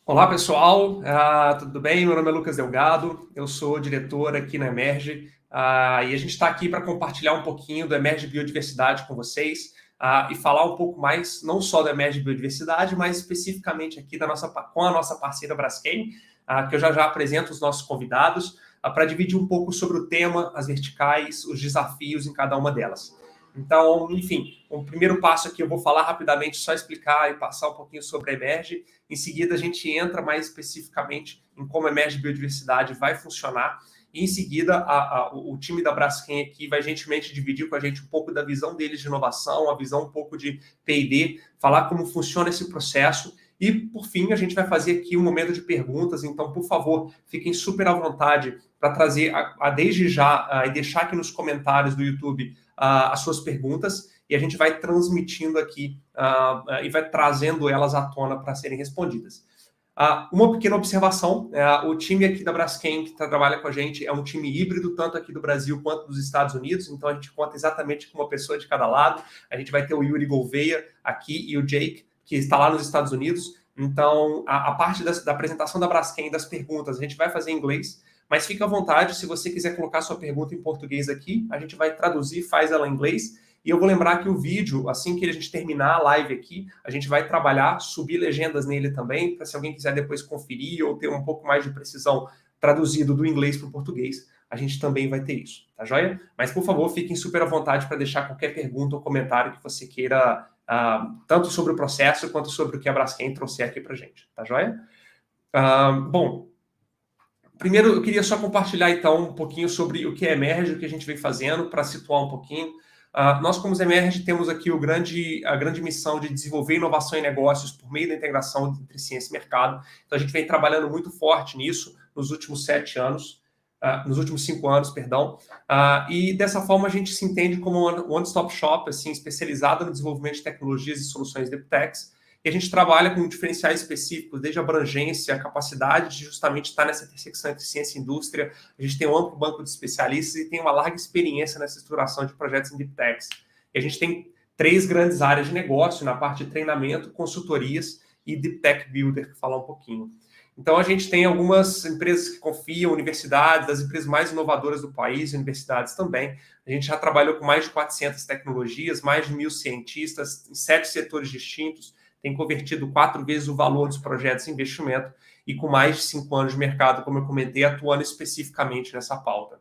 Olá, pessoal. Tudo bem? Meu nome é Lucas Delgado, eu sou diretor aqui na Emerge, e a gente está aqui para compartilhar um pouquinho do Emerge Biodiversidade com vocês, e falar um pouco mais, não só da Emerge Biodiversidade, mas especificamente aqui com a nossa parceira Braskem, que eu já apresento os nossos convidados, para dividir um pouco sobre o tema, as verticais, os desafios em cada uma delas. Então, enfim, o primeiro passo aqui eu vou falar rapidamente, só explicar e passar um pouquinho sobre a Emerge. Em seguida, a gente entra mais especificamente em como a Emerge Biodiversidade vai funcionar. E, em seguida, o time da Braskem aqui vai gentilmente dividir com a gente um pouco da visão deles de inovação, a visão um pouco de P&D, falar como funciona esse processo. E, por fim, a gente vai fazer aqui um momento de perguntas. Então, por favor, fiquem super à vontade para trazer, desde já, e deixar aqui nos comentários do YouTube as suas perguntas, e a gente vai transmitindo aqui e vai trazendo elas à tona para serem respondidas. Uma pequena observação, o time aqui da Braskem que trabalha com a gente é um time híbrido, tanto aqui do Brasil quanto dos Estados Unidos, então a gente conta exatamente com uma pessoa de cada lado. A gente vai ter o Yuri Gouveia aqui e o Jake, que está lá nos Estados Unidos. Então, a parte da apresentação da Braskem, das perguntas, a gente vai fazer em inglês, mas fica à vontade, se você quiser colocar sua pergunta em português aqui, a gente vai traduzir, faz ela em inglês. E eu vou lembrar que o vídeo, assim que a gente terminar a live aqui, a gente vai trabalhar, subir legendas nele também, para se alguém quiser depois conferir ou ter um pouco mais de precisão traduzido do inglês para o português, a gente também vai ter isso, tá joia? Mas, por favor, fiquem super à vontade para deixar qualquer pergunta ou comentário que você queira, tanto sobre o processo quanto sobre o que a Braskem trouxer aqui para a gente, tá joia? Bom, primeiro eu queria só compartilhar então um pouquinho sobre o que é Emerge, o que a gente vem fazendo, para situar um pouquinho. Nós, como Emerge, temos aqui a grande missão de desenvolver inovação em negócios por meio da integração entre ciência e mercado. Então, a gente vem trabalhando muito forte nisso nos últimos 5 anos, perdão. E dessa forma, a gente se entende como um one-stop shop, assim, especializado no desenvolvimento de tecnologias e soluções de techs. E a gente trabalha com diferenciais específicos, desde a abrangência, a capacidade de justamente estar nessa intersecção entre ciência e indústria. A gente tem um amplo banco de especialistas e tem uma larga experiência nessa estruturação de projetos em Deep Techs. E a gente tem 3 grandes áreas de negócio, na parte de treinamento, consultorias e Deep Tech Builder, que falar um pouquinho. Então, a gente tem algumas empresas que confiam, universidades, das empresas mais inovadoras do país, universidades também. A gente já trabalhou com mais de 400 tecnologias, mais de 1.000 cientistas, em 7 setores distintos, tem convertido 4 vezes o valor dos projetos em investimento e com mais de 5 anos de mercado, como eu comentei, atuando especificamente nessa pauta.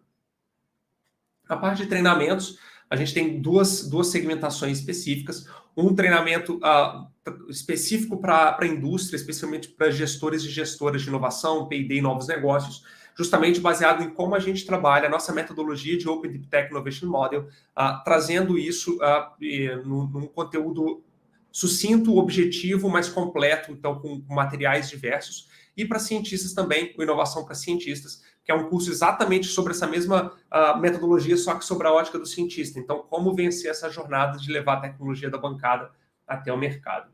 Na parte de treinamentos, a gente tem duas segmentações específicas. Um treinamento específico para a indústria, especialmente para gestores e gestoras de inovação, P&D e novos negócios, justamente baseado em como a gente trabalha a nossa metodologia de Open Deep Tech Innovation Model, trazendo isso num conteúdo sucinto, objetivo, mas completo, então com materiais diversos. E para cientistas também, o Inovação para Cientistas, que é um curso exatamente sobre essa mesma metodologia, só que sobre a ótica do cientista. Então, como vencer essa jornada de levar a tecnologia da bancada até o mercado.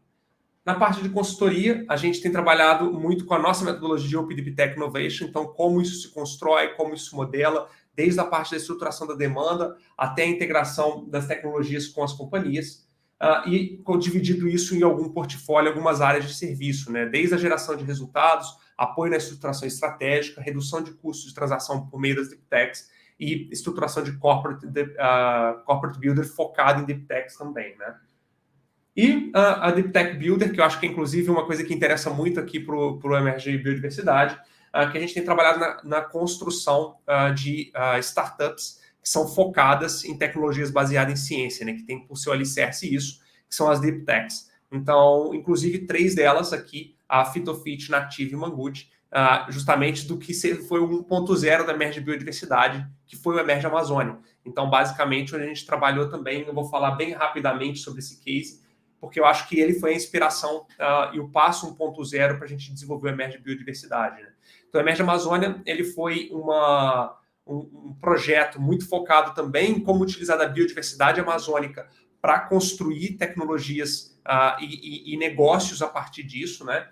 Na parte de consultoria, a gente tem trabalhado muito com a nossa metodologia de Open Deep Tech Innovation, então como isso se constrói, como isso modela, desde a parte da estruturação da demanda até a integração das tecnologias com as companhias. E dividido isso em algum portfólio, algumas áreas de serviço, né? Desde a geração de resultados, apoio na estruturação estratégica, redução de custos de transação por meio das Deep Techs e estruturação de corporate builder focado em Deep Techs também, né? E a Deep Tech Builder, que eu acho que é inclusive uma coisa que interessa muito aqui para o Emerge Biodiversidade, que a gente tem trabalhado na construção de startups que são focadas em tecnologias baseadas em ciência, né, que tem por seu alicerce isso, que são as Deep Techs. Então, inclusive, 3 delas aqui, a Fitofit, Native e Mangut, justamente do que foi o 1.0 da Emerge Biodiversidade, que foi o Emerge Amazônia. Então, basicamente, onde a gente trabalhou também, eu vou falar bem rapidamente sobre esse case, porque eu acho que ele foi a inspiração e o passo 1.0 para a gente desenvolver o Emerge Biodiversidade. Né? Então, o Emerge Amazônia, ele foi um projeto muito focado também em como utilizar a biodiversidade amazônica para construir tecnologias e negócios a partir disso, né?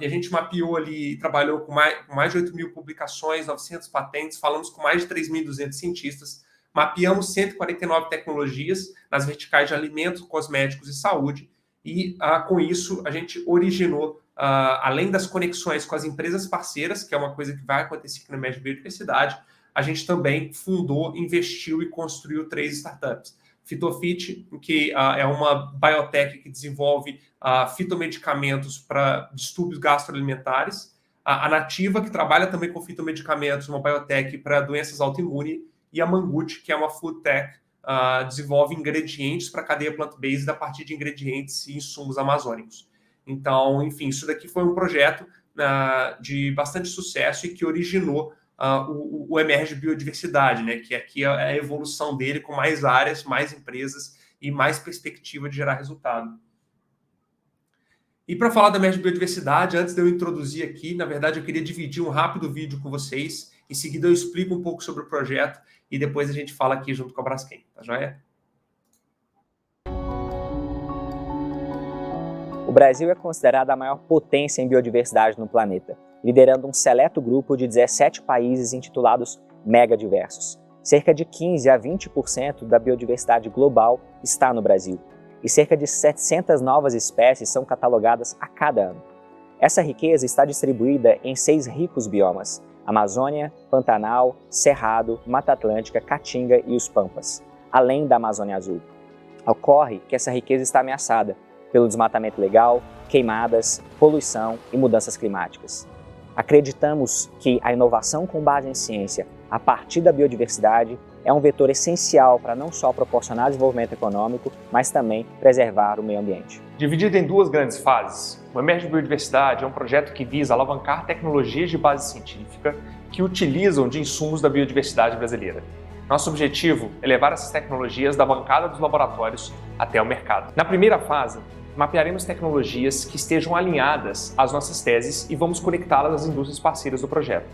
E a gente mapeou ali, trabalhou com mais de 8.000 publicações, 900 patentes, falamos com mais de 3.200 cientistas, mapeamos 149 tecnologias nas verticais de alimentos, cosméticos e saúde, e com isso a gente originou além das conexões com as empresas parceiras, que é uma coisa que vai acontecer aqui no Emerge Biodiversidade, a gente também fundou, investiu e construiu 3 startups. Fitofit, que é uma biotech que desenvolve fitomedicamentos para distúrbios gastroalimentares. A Nativa, que trabalha também com fitomedicamentos, uma biotech para doenças autoimunes. E a Mangut, que é uma food tech, desenvolve ingredientes para a cadeia plant-based a partir de ingredientes e insumos amazônicos. Então, enfim, isso daqui foi um projeto de bastante sucesso e que originou o Emerge Biodiversidade, né? Que aqui é a evolução dele com mais áreas, mais empresas e mais perspectiva de gerar resultado. E para falar da Emerge Biodiversidade, antes de eu introduzir aqui, na verdade eu queria dividir um rápido vídeo com vocês. Em seguida eu explico um pouco sobre o projeto e depois a gente fala aqui junto com a Braskem, tá joia? O Brasil é considerado a maior potência em biodiversidade no planeta, liderando um seleto grupo de 17 países intitulados megadiversos. Cerca de 15 a 20% da biodiversidade global está no Brasil, e cerca de 700 novas espécies são catalogadas a cada ano. Essa riqueza está distribuída em 6 ricos biomas: Amazônia, Pantanal, Cerrado, Mata Atlântica, Caatinga e os Pampas, além da Amazônia Azul. Ocorre que essa riqueza está ameaçada pelo desmatamento ilegal, queimadas, poluição e mudanças climáticas. Acreditamos que a inovação com base em ciência, a partir da biodiversidade, é um vetor essencial para não só proporcionar desenvolvimento econômico, mas também preservar o meio ambiente. Dividido em 2 grandes fases, o Emerge Biodiversidade é um projeto que visa alavancar tecnologias de base científica que utilizam de insumos da biodiversidade brasileira. Nosso objetivo é levar essas tecnologias da bancada dos laboratórios até o mercado. Na primeira fase, mapearemos tecnologias que estejam alinhadas às nossas teses e vamos conectá-las às indústrias parceiras do projeto.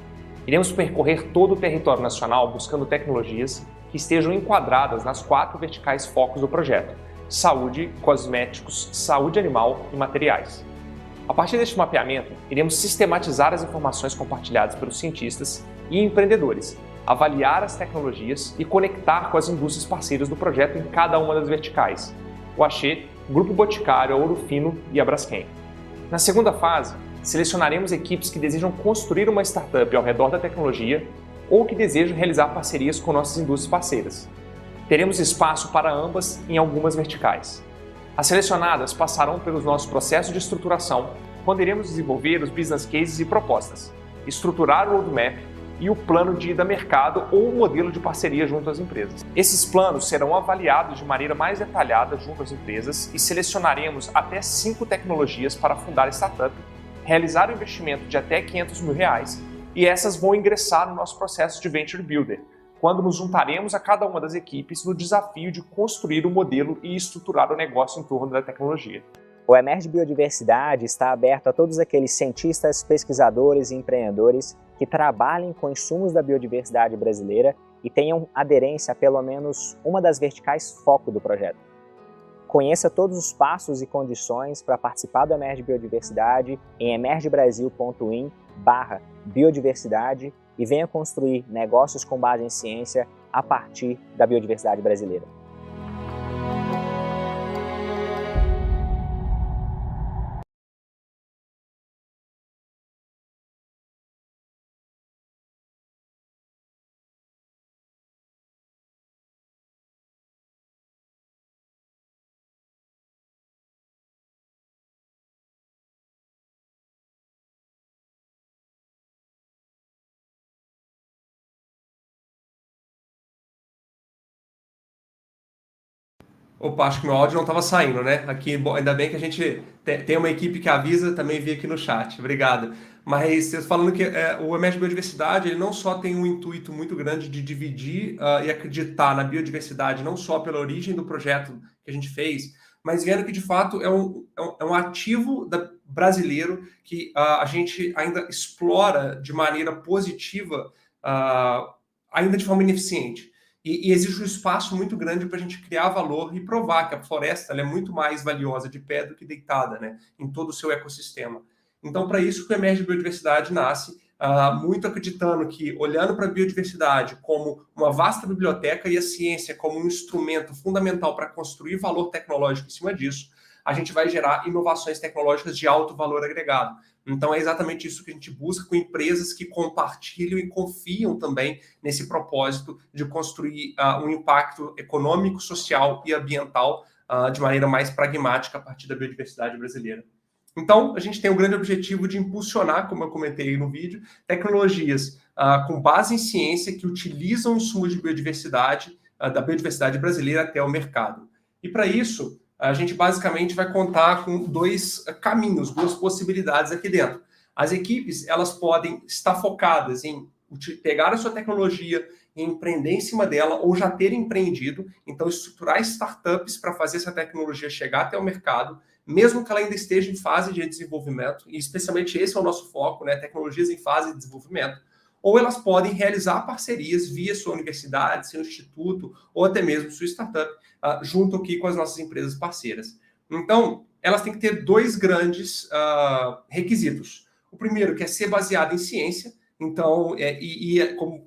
Iremos percorrer todo o território nacional buscando tecnologias que estejam enquadradas nas 4 verticais focos do projeto: saúde, cosméticos, saúde animal e materiais. A partir deste mapeamento, iremos sistematizar as informações compartilhadas pelos cientistas e empreendedores, avaliar as tecnologias e conectar com as indústrias parceiras do projeto em cada uma das verticais: o Axê, o Grupo Boticário, a Ourofino e a Braskem. Na segunda fase, selecionaremos equipes que desejam construir uma startup ao redor da tecnologia ou que desejam realizar parcerias com nossas indústrias parceiras. Teremos espaço para ambas em algumas verticais. As selecionadas passarão pelos nossos processos de estruturação, quando iremos desenvolver os business cases e propostas, estruturar o roadmap e o plano de ida a mercado ou o modelo de parceria junto às empresas. Esses planos serão avaliados de maneira mais detalhada junto às empresas e selecionaremos até 5 tecnologias para fundar a startup, realizar o investimento de até R$500 mil e essas vão ingressar no nosso processo de Venture Builder, quando nos juntaremos a cada uma das equipes no desafio de construir o modelo e estruturar o negócio em torno da tecnologia. O Emerge Biodiversidade está aberto a todos aqueles cientistas, pesquisadores e empreendedores que trabalhem com insumos da biodiversidade brasileira e tenham aderência a pelo menos uma das verticais foco do projeto. Conheça todos os passos e condições para participar do Emerge Biodiversidade em emergebrasil.in/biodiversidade e venha construir negócios com base em ciência a partir da biodiversidade brasileira. Opa, acho que meu áudio não estava saindo, né? Aqui, bom, ainda bem que a gente tem uma equipe que avisa, também vi aqui no chat. Obrigado. Mas vocês falando que o Emerge Biodiversidade, ele não só tem um intuito muito grande de dividir e acreditar na biodiversidade, não só pela origem do projeto que a gente fez, mas vendo que, de fato, é um ativo brasileiro que a gente ainda explora de maneira positiva, ainda de forma ineficiente. E existe um espaço muito grande para a gente criar valor e provar que a floresta ela é muito mais valiosa de pé do que deitada, né, em todo o seu ecossistema. Então, para isso que o Emerge Biodiversidade nasce, muito acreditando que, olhando para a biodiversidade como uma vasta biblioteca e a ciência como um instrumento fundamental para construir valor tecnológico em cima disso, a gente vai gerar inovações tecnológicas de alto valor agregado. Então, é exatamente isso que a gente busca com empresas que compartilham e confiam também nesse propósito de construir um impacto econômico, social e ambiental de maneira mais pragmática a partir da biodiversidade brasileira. Então, a gente tem o grande objetivo de impulsionar, como eu comentei no vídeo, tecnologias com base em ciência que utilizam insumos de biodiversidade, da biodiversidade brasileira até o mercado. E para isso, a gente basicamente vai contar com dois caminhos, duas possibilidades aqui dentro. As equipes, elas podem estar focadas em pegar a sua tecnologia e empreender em cima dela, ou já ter empreendido, então estruturar startups para fazer essa tecnologia chegar até o mercado, mesmo que ela ainda esteja em fase de desenvolvimento, e especialmente esse é o nosso foco, né, tecnologias em fase de desenvolvimento, ou elas podem realizar parcerias via sua universidade, seu instituto, ou até mesmo sua startup, junto aqui com as nossas empresas parceiras. Então, elas têm que ter dois grandes requisitos. O primeiro, que é ser baseado em ciência, então,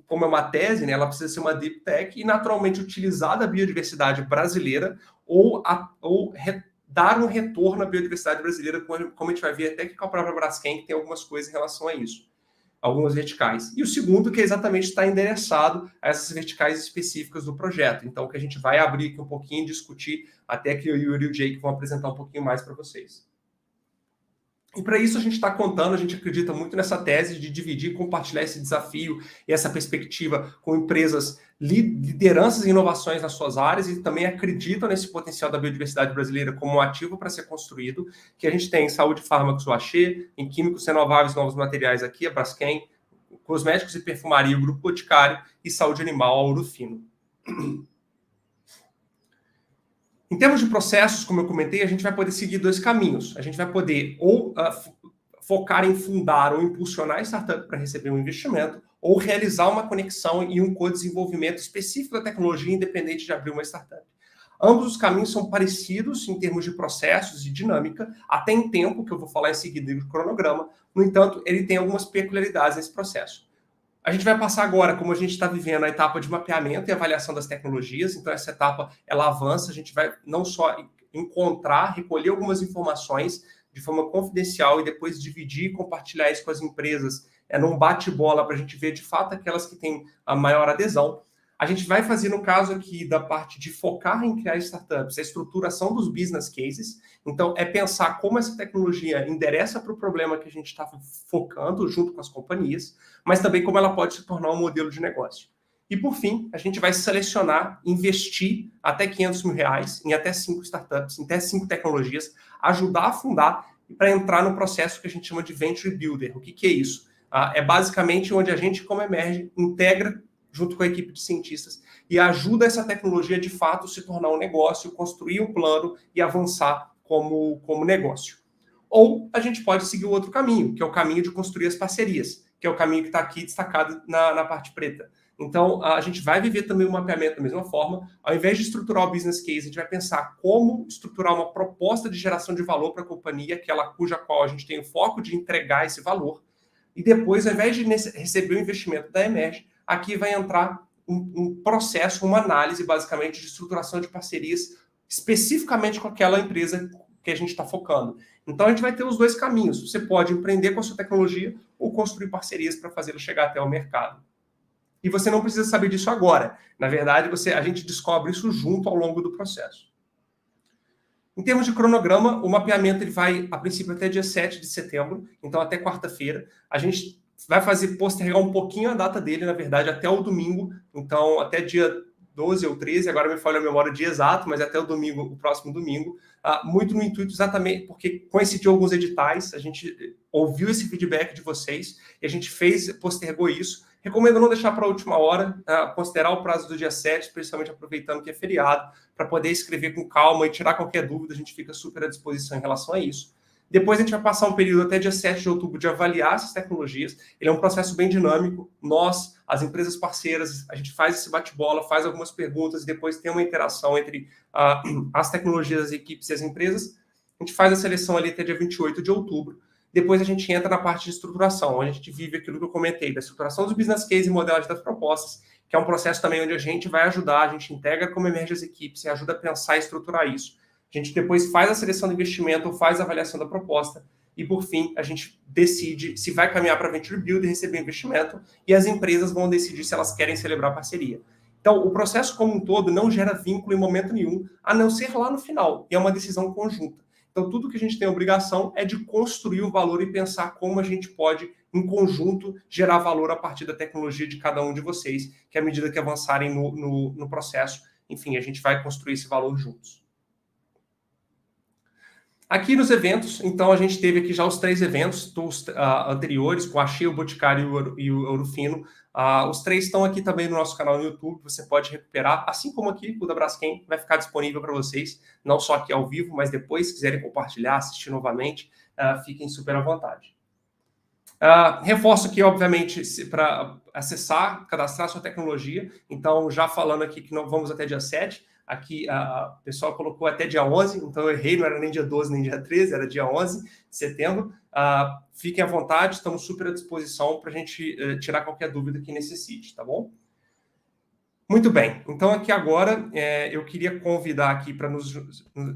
como é uma tese, né, ela precisa ser uma deep tech e naturalmente utilizar da biodiversidade brasileira ou dar um retorno à biodiversidade brasileira, como a gente vai ver até que com a própria Braskem, que tem algumas coisas em relação a isso, algumas verticais. E o segundo, que é exatamente está endereçado a essas verticais específicas do projeto. Então, que a gente vai abrir aqui um pouquinho, discutir, até que o Yuri e o Jake vão apresentar um pouquinho mais para vocês. E para isso a gente está contando, a gente acredita muito nessa tese de dividir e compartilhar esse desafio e essa perspectiva com empresas, lideranças e inovações nas suas áreas e também acreditam nesse potencial da biodiversidade brasileira como um ativo para ser construído, que a gente tem em saúde, fármacos, o Axê, em químicos, renováveis, novos materiais aqui, a Braskem, cosméticos e perfumaria, o Grupo Boticário e saúde animal, a Ourofino. Em termos de processos, como eu comentei, a gente vai poder seguir dois caminhos. A gente vai poder ou focar em fundar ou impulsionar a startup para receber um investimento, ou realizar uma conexão e um co-desenvolvimento específico da tecnologia, independente de abrir uma startup. Ambos os caminhos são parecidos em termos de processos e dinâmica, até em tempo, que eu vou falar em seguida do cronograma. No entanto, ele tem algumas peculiaridades nesse processo. A gente vai passar agora, como a gente está vivendo, a etapa de mapeamento e avaliação das tecnologias. Então, essa etapa, ela avança. A gente vai não só encontrar, recolher algumas informações de forma confidencial e depois dividir e compartilhar isso com as empresas num bate-bola para a gente ver, de fato, aquelas que têm a maior adesão. A gente vai fazer, no caso aqui, da parte de focar em criar startups, a estruturação dos business cases. Então, é pensar como essa tecnologia endereça para o problema que a gente está focando junto com as companhias, mas também como ela pode se tornar um modelo de negócio. E, por fim, a gente vai selecionar, investir até R$500 mil em até 5 startups, em até 5 tecnologias, ajudar a fundar e para entrar no processo que a gente chama de Venture Builder. O que é isso? É basicamente onde a gente, como Emerge, integra junto com a equipe de cientistas, e ajuda essa tecnologia de fato se tornar um negócio, construir um plano e avançar como negócio. Ou a gente pode seguir o outro caminho, que é o caminho de construir as parcerias, que é o caminho que está aqui destacado na parte preta. Então, a gente vai viver também o mapeamento da mesma forma. Ao invés de estruturar o business case, a gente vai pensar como estruturar uma proposta de geração de valor para a companhia, cuja qual a gente tem o foco de entregar esse valor. E depois, ao invés de receber o investimento da Emerge, aqui vai entrar um processo, uma análise, basicamente, de estruturação de parcerias, especificamente com aquela empresa que a gente está focando. Então, a gente vai ter os dois caminhos. Você pode empreender com a sua tecnologia ou construir parcerias para fazê-la chegar até o mercado. E você não precisa saber disso agora. Na verdade, a gente descobre isso junto ao longo do processo. Em termos de cronograma, o mapeamento ele vai, a princípio, até dia 7 de setembro, então até quarta-feira. A gente vai postergar um pouquinho a data dele, na verdade, até o domingo, então até dia 12 ou 13, agora me falha a memória o dia exato, mas até o domingo, o próximo domingo, muito no intuito exatamente, porque coincidiu alguns editais, a gente ouviu esse feedback de vocês, e a gente postergou isso. Recomendo não deixar para a última hora, considerar o prazo do dia 7, especialmente aproveitando que é feriado, para poder escrever com calma e tirar qualquer dúvida, a gente fica super à disposição em relação a isso. Depois a gente vai passar um período até dia 7 de outubro de avaliar essas tecnologias. Ele é um processo bem dinâmico. Nós, as empresas parceiras, a gente faz esse bate-bola, faz algumas perguntas e depois tem uma interação entre as tecnologias, as equipes e as empresas. A gente faz a seleção ali até dia 28 de outubro. Depois a gente entra na parte de estruturação, onde a gente vive aquilo que eu comentei, da estruturação dos business cases e modelagem das propostas, que é um processo também onde a gente vai ajudar, a gente integra como Emerge as equipes e ajuda a pensar e estruturar isso. A gente depois faz a seleção do investimento, faz a avaliação da proposta e, por fim, a gente decide se vai caminhar para Venture Build e receber investimento, e as empresas vão decidir se elas querem celebrar parceria. Então, o processo como um todo não gera vínculo em momento nenhum, a não ser lá no final, e é uma decisão conjunta. Então, tudo que a gente tem a obrigação é de construir o valor e pensar como a gente pode, em conjunto, gerar valor a partir da tecnologia de cada um de vocês, que à medida que avançarem no processo, enfim, a gente vai construir esse valor juntos. Aqui nos eventos, então a gente teve aqui já os 3 eventos dos anteriores, com a Axê, o Boticário e o Ourofino. Os 3 estão aqui também no nosso canal no YouTube, você pode recuperar, assim como aqui o da Braskem vai ficar disponível para vocês, não só aqui ao vivo, mas depois, se quiserem compartilhar, assistir novamente, fiquem super à vontade. Reforço aqui, obviamente, para acessar, cadastrar sua tecnologia. Então, já falando aqui que não vamos até dia 7, aqui o pessoal colocou até dia 11, então eu errei, não era nem dia 12 nem dia 13, era dia 11 de setembro. Fiquem à vontade, estamos super à disposição para a gente tirar qualquer dúvida que necessite, tá bom? Muito bem, então aqui agora eu queria convidar aqui para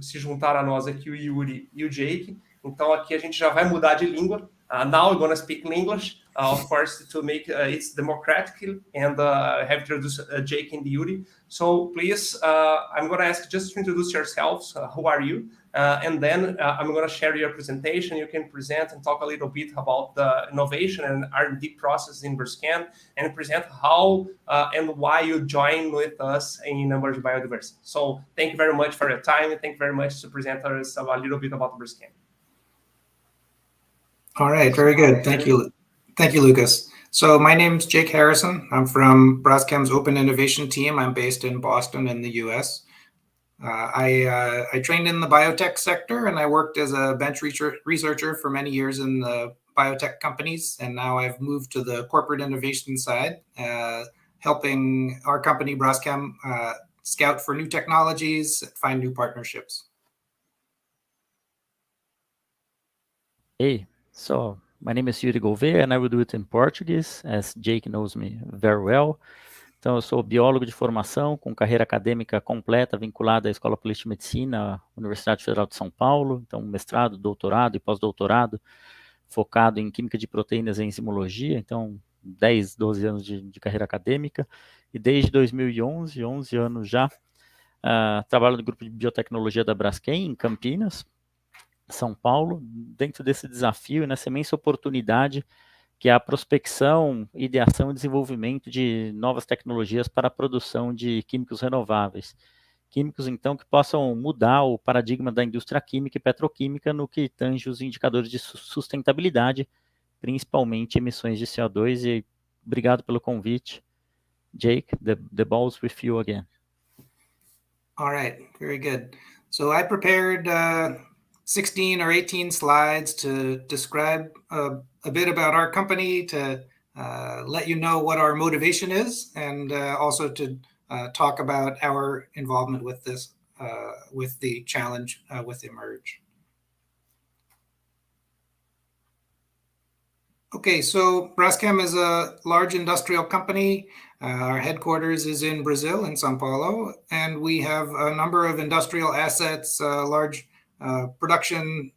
se juntar a nós aqui o Yuri e o Jake. Então aqui a gente já vai mudar de língua. Now we're going to speak in English, of course, to make it democratic, and have introduced Jake and Yuri. So please, I'm going to ask just to introduce yourselves. Who are you? And then I'm going to share your presentation. You can present and talk a little bit about the innovation and R&D process in Braskem, and present how and why you join with us in Emerge Biodiversidade. So thank you very much for your time, and thank you very much to present us a little bit about Braskem. All right, very good. Thank you. Thank you, Lucas. So my name's Jake Harrison. I'm from Braskem's Open Innovation Team. I'm based in Boston in the US. I trained in the biotech sector, and I worked as a bench researcher for many years in the biotech companies. And now I've moved to the corporate innovation side, helping our company Braskem scout for new technologies, find new partnerships. Hey. So, my name is Yuri Gouveia, and I will do it in Portuguese, as Jake knows me very well. Então, eu sou biólogo de formação, com carreira acadêmica completa, vinculada à Escola Política de Medicina, Universidade Federal de São Paulo. Então, mestrado, doutorado e pós-doutorado, focado em química de proteínas e enzimologia. Então, 10, 12 anos de carreira acadêmica. E desde 2011, 11 anos já, trabalho no Grupo de Biotecnologia da Braskem, em Campinas, São Paulo, dentro desse desafio e nessa imensa oportunidade que é a prospecção, ideação e desenvolvimento de novas tecnologias para a produção de químicos renováveis. Químicos, então, que possam mudar o paradigma da indústria química e petroquímica no que tange os indicadores de sustentabilidade, principalmente emissões de CO2. E obrigado pelo convite. Jake, the ball's with you again. All right, very good. So I prepared 16 or 18 slides to describe a bit about our company, to let you know what our motivation is, and also to talk about our involvement with this, with the challenge with Emerge. Okay, so Braskem is a large industrial company. Our headquarters is in Brazil, in São Paulo, and we have a number of industrial assets, large production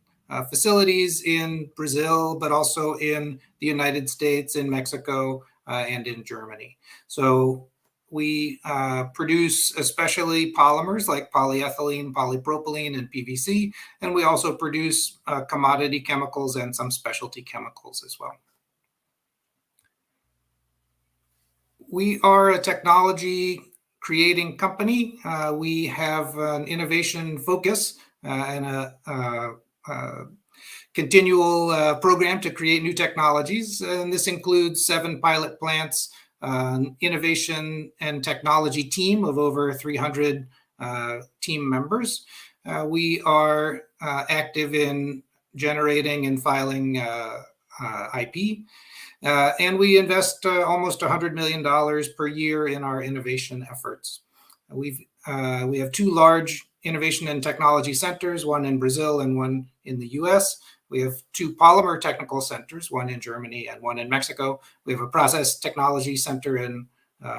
facilities in Brazil, but also in the United States, in Mexico, and in Germany. So we produce especially polymers like polyethylene, polypropylene, and PVC, and we also produce commodity chemicals and some specialty chemicals as well. We are a technology creating company. We have an innovation focus and a continual program to create new technologies. And this includes 7 pilot plants, innovation and technology team of over 300 team members. We are active in generating and filing IP. And we invest almost $100 million per year in our innovation efforts. We have 2 large innovation and technology centers, one in Brazil and one in the US. We have 2 polymer technical centers, one in Germany and one in Mexico. We have a process technology center in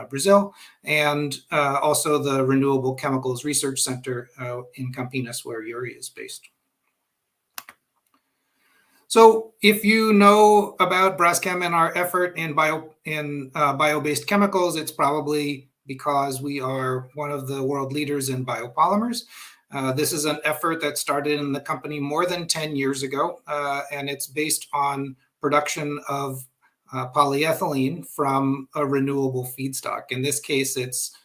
Brazil, and also the Renewable Chemicals Research Center in Campinas, where Yuri is based. So if you know about Braskem and our effort in bio-based chemicals, it's probably because we are one of the world leaders in biopolymers. This is an effort that started in the company more than 10 years ago, and it's based on production of polyethylene from a renewable feedstock. In this case, it's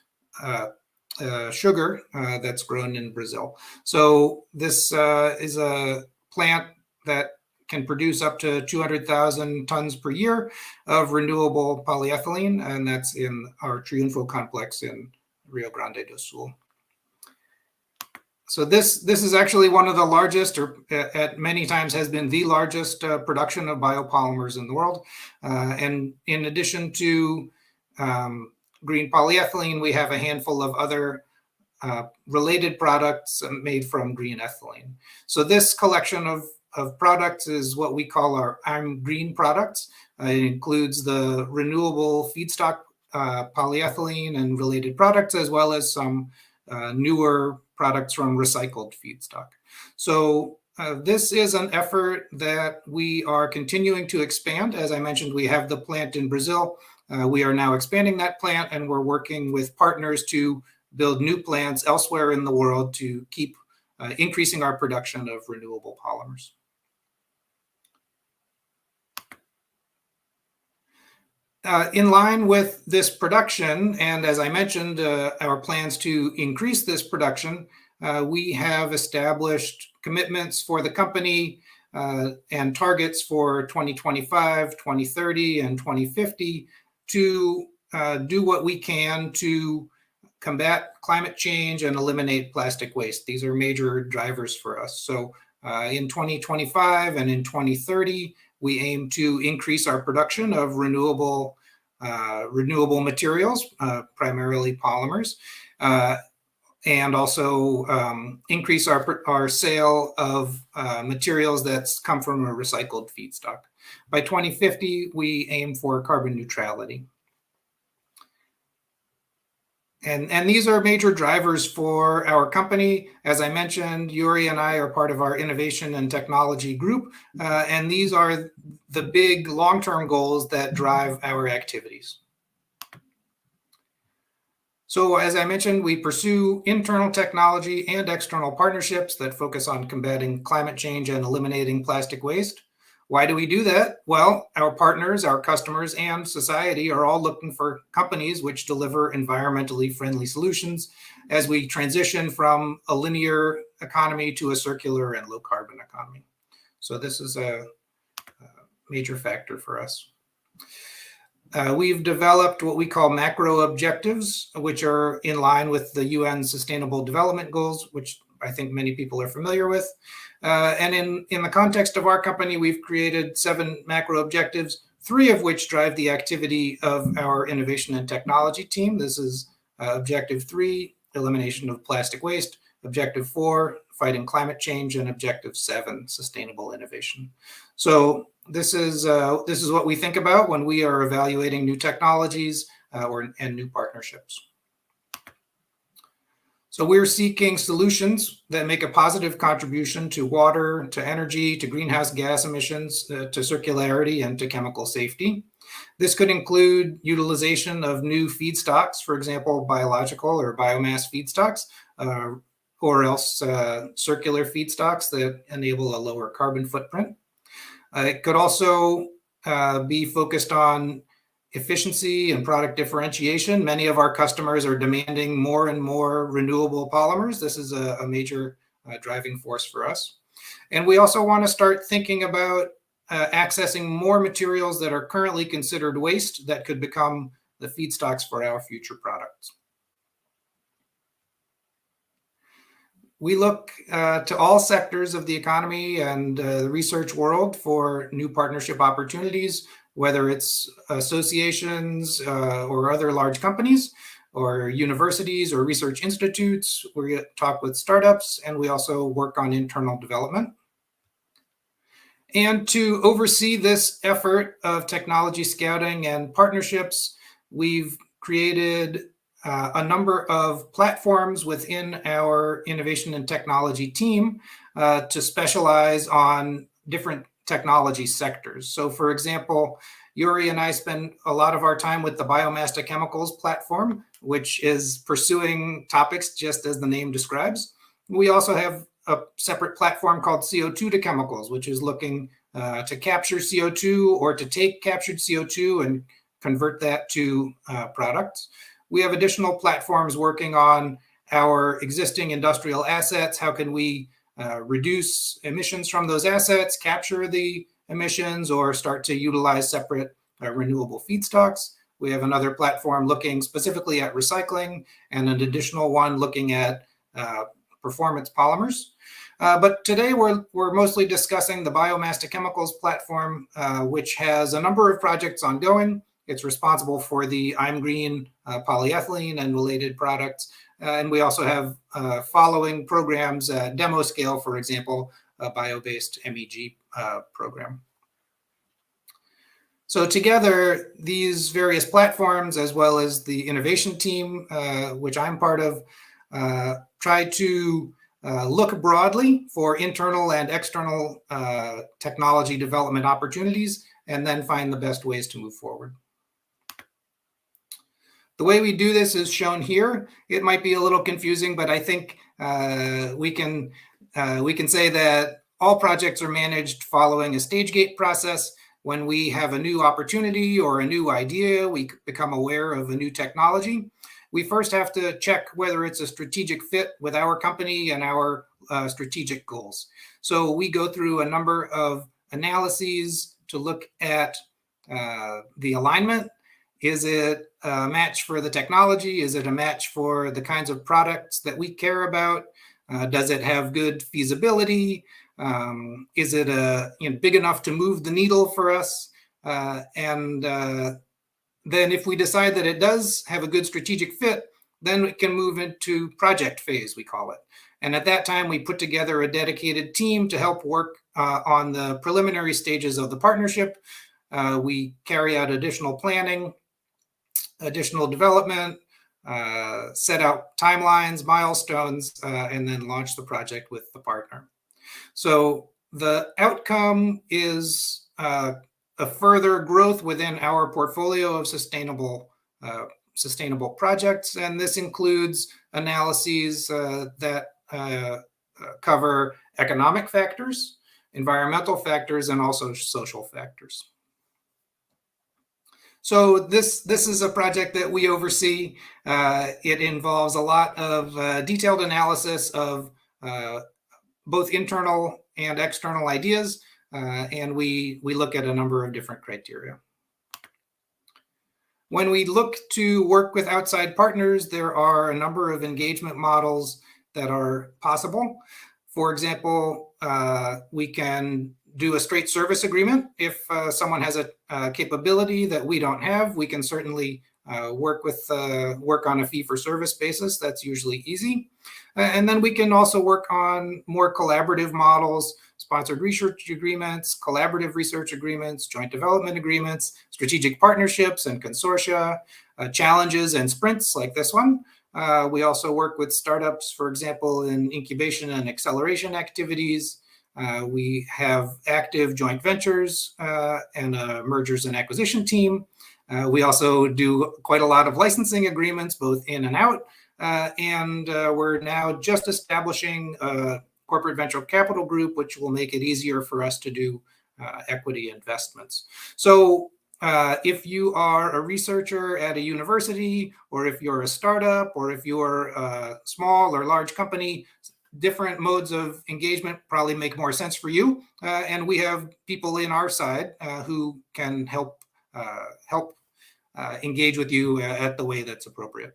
sugar that's grown in Brazil. So this is a plant that can produce up to 200,000 tons per year of renewable polyethylene, and that's in our Triunfo complex in Rio Grande do Sul. So this is actually one of the largest, or at many times has been the largest production of biopolymers in the world. And in addition to green polyethylene, we have a handful of other related products made from green ethylene. So this collection of products is what we call our I'm Green products. It includes the renewable feedstock polyethylene and related products, as well as some newer products from recycled feedstock. So this is an effort that we are continuing to expand. As I mentioned, we have the plant in Brazil. We are now expanding that plant, and we're working with partners to build new plants elsewhere in the world to keep increasing our production of renewable polymers. In line with this production, and as I mentioned, our plans to increase this production, we have established commitments for the company and targets for 2025, 2030, and 2050 to do what we can to combat climate change and eliminate plastic waste. These are major drivers for us. So in 2025 and in 2030, we aim to increase our production of renewable materials, primarily polymers, and also increase our sale of materials that's come from a recycled feedstock. By 2050, we aim for carbon neutrality. And these are major drivers for our company. As I mentioned, Yuri and I are part of our innovation and technology group, and these are the big long-term goals that drive our activities. So as I mentioned, we pursue internal technology and external partnerships that focus on combating climate change and eliminating plastic waste. Why do we do that? Well, our partners, our customers, and society are all looking for companies which deliver environmentally friendly solutions as we transition from a linear economy to a circular and low carbon economy. So this is a major factor for us. We've developed what we call macro objectives, which are in line with the UN Sustainable Development Goals, which I think many people are familiar with. And in the context of our company, we've created 7 macro objectives, 3 of which drive the activity of our innovation and technology team. This is Objective 3, elimination of plastic waste, Objective 4, fighting climate change, and Objective 7, sustainable innovation. So this is what we think about when we are evaluating new technologies and new partnerships. So we're seeking solutions that make a positive contribution to water, to energy, to greenhouse gas emissions, to circularity, and to chemical safety. This could include utilization of new feedstocks, for example, biological or biomass feedstocks, or else circular feedstocks that enable a lower carbon footprint. It could also be focused on efficiency and product differentiation. Many of our customers are demanding more and more renewable polymers. This is a major driving force for us. And we also want to start thinking about accessing more materials that are currently considered waste that could become the feedstocks for our future products. We look to all sectors of the economy and the research world for new partnership opportunities, whether it's associations or other large companies, or universities or research institutes. We talk with startups, and we also work on internal development. And to oversee this effort of technology scouting and partnerships, we've created a number of platforms within our innovation and technology team to specialize on different technology sectors. So for example, Yuri and I spend a lot of our time with the biomass to chemicals platform, which is pursuing topics just as the name describes. We also have a separate platform called CO2 to chemicals, which is looking to capture CO2 or to take captured CO2 and convert that to products. We have additional platforms working on our existing industrial assets. How can we reduce emissions from those assets, capture the emissions, or start to utilize separate renewable feedstocks? We have another platform looking specifically at recycling and an additional one looking at performance polymers. But today we're mostly discussing the biomass to chemicals platform, which has a number of projects ongoing. It's responsible for the I'm Green polyethylene and related products. And we also have following programs at demo scale, for example, a bio-based MEG program. So together, these various platforms, as well as the innovation team, which I'm part of, try to look broadly for internal and external technology development opportunities, and then find the best ways to move forward. The way we do this is shown here. It might be a little confusing, but I think we can say that all projects are managed following a stage gate process. When we have a new opportunity or a new idea, we become aware of a new technology. We first have to check whether it's a strategic fit with our company and our strategic goals. So we go through a number of analyses to look at the alignment. Is it a match for the technology? Is it a match for the kinds of products that we care about? Does it have good feasibility? Is it big enough to move the needle for us? Then if we decide that it does have a good strategic fit, then we can move into project phase, we call it. And at that time, we put together a dedicated team to help work on the preliminary stages of the partnership. We carry out additional planning, additional development, set out timelines, milestones, and then launch the project with the partner. So the outcome is a further growth within our portfolio of sustainable projects, and this includes analyses that cover economic factors, environmental factors, and also social factors. So this is a project that we oversee. It involves a lot of detailed analysis of both internal and external ideas, and we look at a number of different criteria. When we look to work with outside partners, there are a number of engagement models that are possible. For example, we can do a straight service agreement. If someone has a capability that we don't have, we can certainly work on a fee-for-service basis. That's usually easy. And then we can also work on more collaborative models, sponsored research agreements, collaborative research agreements, joint development agreements, strategic partnerships and consortia, challenges and sprints like this one. We also work with startups, for example, in incubation and acceleration activities. We have active joint ventures and a mergers and acquisition team. We also do quite a lot of licensing agreements, both in and out. And we're now just establishing a corporate venture capital group, which will make it easier for us to do equity investments. So if you are a researcher at a university, or if you're a startup, or if you're a small or large company, different modes of engagement probably make more sense for you. And we have people in our side who can help engage with you at the way that's appropriate.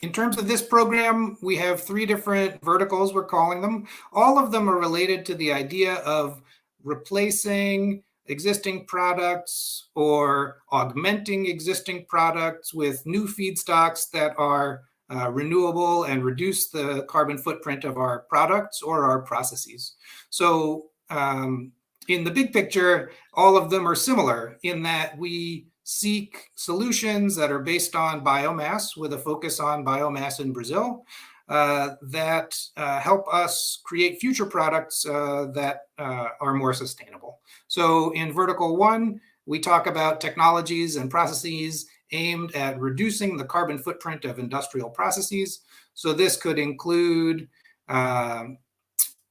In terms of this program, we have 3 different verticals, we're calling them. All of them are related to the idea of replacing existing products or augmenting existing products with new feedstocks that are renewable and reduce the carbon footprint of our products or our processes. So in the big picture, all of them are similar in that we seek solutions that are based on biomass, with a focus on biomass in Brazil, that help us create future products that are more sustainable. So in vertical 1, we talk about technologies and processes aimed at reducing the carbon footprint of industrial processes. So this could include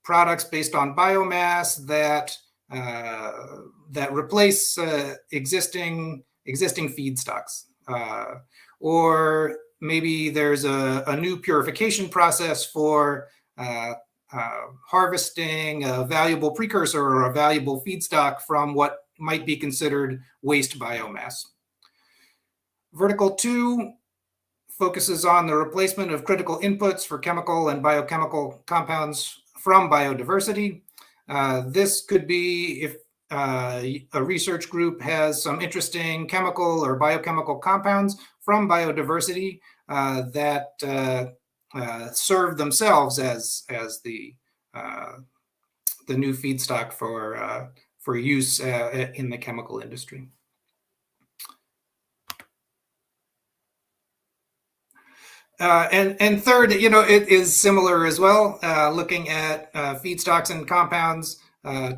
products based on biomass that replace existing feedstocks, or maybe there's a new purification process for harvesting a valuable precursor or a valuable feedstock from what might be considered waste biomass. Vertical 2 focuses on the replacement of critical inputs for chemical and biochemical compounds from biodiversity. This could be if a research group has some interesting chemical or biochemical compounds from biodiversity that serve themselves as the new feedstock for use in the chemical industry. And third, it is similar as well, looking at feedstocks and compounds